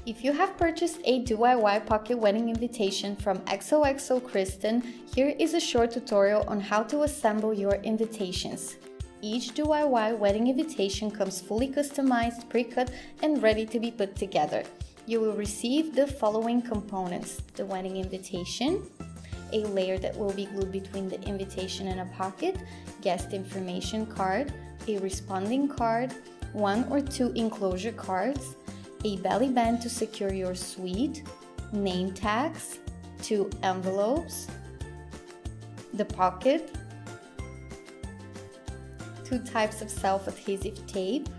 If you have purchased a DIY pocket wedding invitation from XOXO Kristen, here is a short tutorial on how to assemble your invitations. Each DIY wedding invitation comes fully customized, pre-cut, and ready to be put together. You will receive the following components: the wedding invitation, a layer that will be glued between the invitation and a pocket, guest information card, a responding card, 1 or 2 enclosure cards, a belly band to secure your suite, name tags, 2 envelopes, the pocket, 2 types of self-adhesive tape,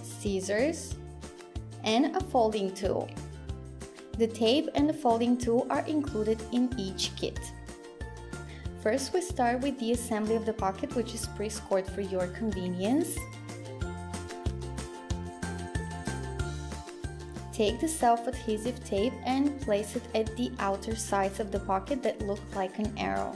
scissors, and a folding tool. The tape and the folding tool are included in each kit. First, we start with the assembly of the pocket, which is pre-scored for your convenience. Take the self-adhesive tape and place it at the outer sides of the pocket that look like an arrow.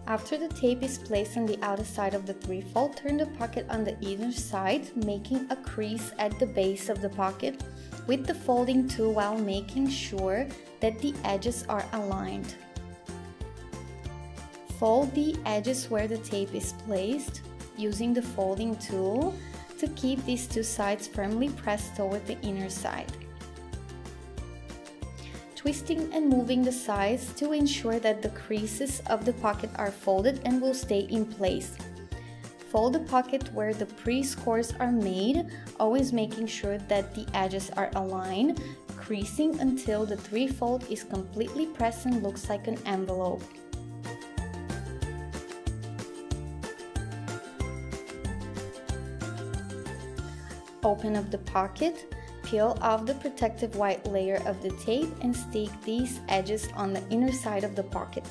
After the tape is placed on the outer side of the three-fold, turn the pocket on the inner side, making a crease at the base of the pocket with the folding tool while making sure that the edges are aligned. Fold the edges where the tape is placed, using the folding tool to keep these 2 sides firmly pressed toward the inner side. Twisting and moving the sides to ensure that the creases of the pocket are folded and will stay in place. Fold the pocket where the pre-scores are made, always making sure that the edges are aligned, creasing until the three-fold is completely pressed and looks like an envelope. Open up the pocket, peel off the protective white layer of the tape and stick these edges on the inner side of the pocket.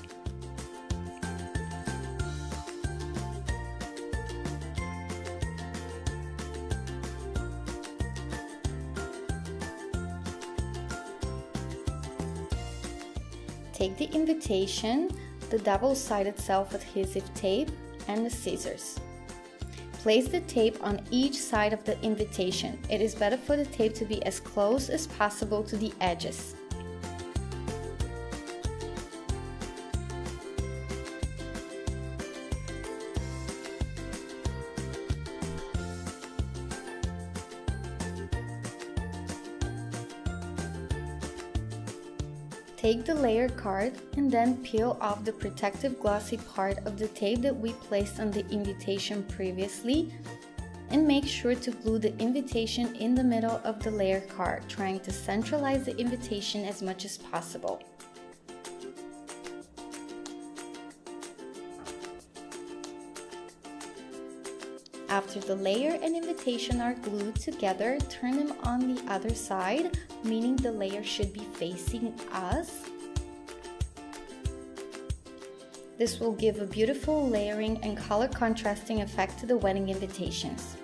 Take the invitation, the double-sided self-adhesive tape, and the scissors. Place the tape on each side of the invitation. It is better for the tape to be as close as possible to the edges. Take the layer card and then peel off the protective glossy part of the tape that we placed on the invitation previously, and make sure to glue the invitation in the middle of the layer card, trying to centralize the invitation as much as possible. After the layer and invitation are glued together, turn them on the other side, meaning the layer should be facing us. This will give a beautiful layering and color contrasting effect to the wedding invitations.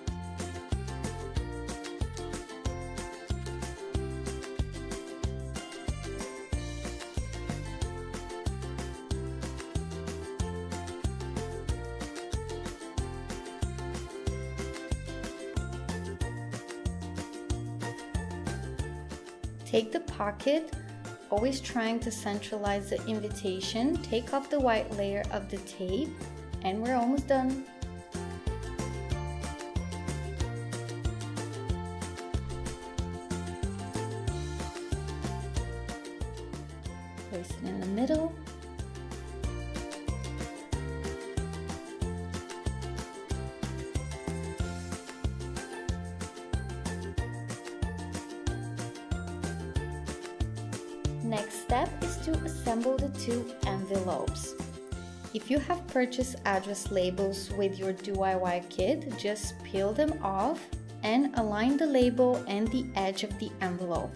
Take the pocket, always trying to centralize the invitation. Take off the white layer of the tape, and we're almost done. Place it in the middle. Next step is to assemble the 2 envelopes. If you have purchased address labels with your DIY kit, just peel them off and align the label and the edge of the envelope.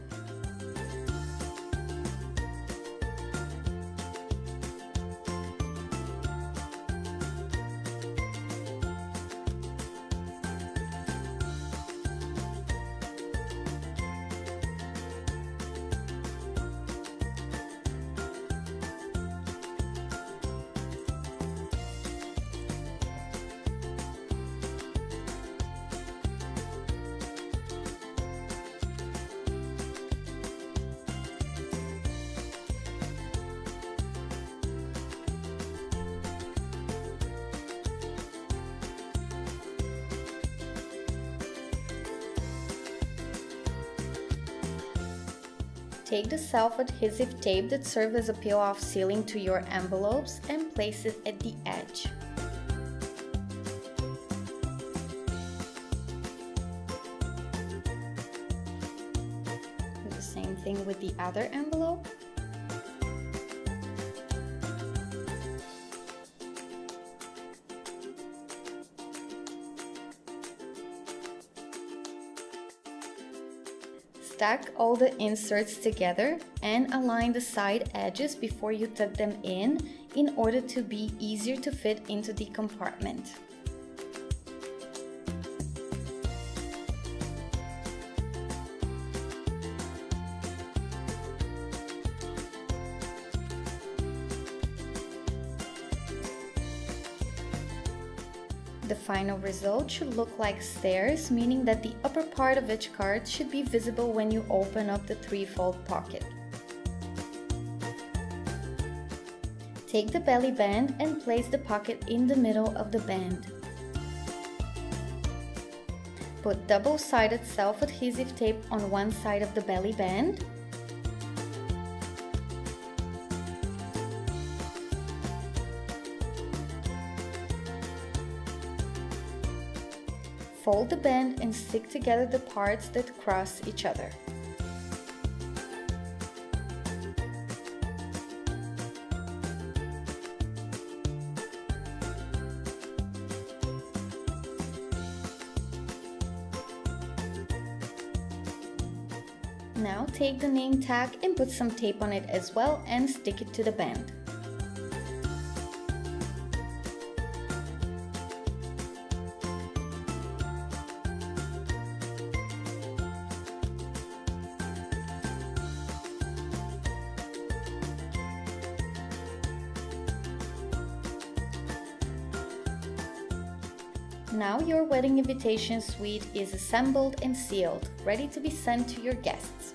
Take the self-adhesive tape that serves as a peel-off sealing to your envelopes and place it at the edge. Do the same thing with the other envelope. Stack all the inserts together and align the side edges before you tuck them in order to be easier to fit into the compartment. The final result should look like stairs, meaning that the upper part of each card should be visible when you open up the three-fold pocket. Take the belly band and place the pocket in the middle of the band. Put double-sided self-adhesive tape on one side of the belly band. Fold the band and stick together the parts that cross each other. Now take the name tag and put some tape on it as well and stick it to the band. Now your wedding invitation suite is assembled and sealed, ready to be sent to your guests.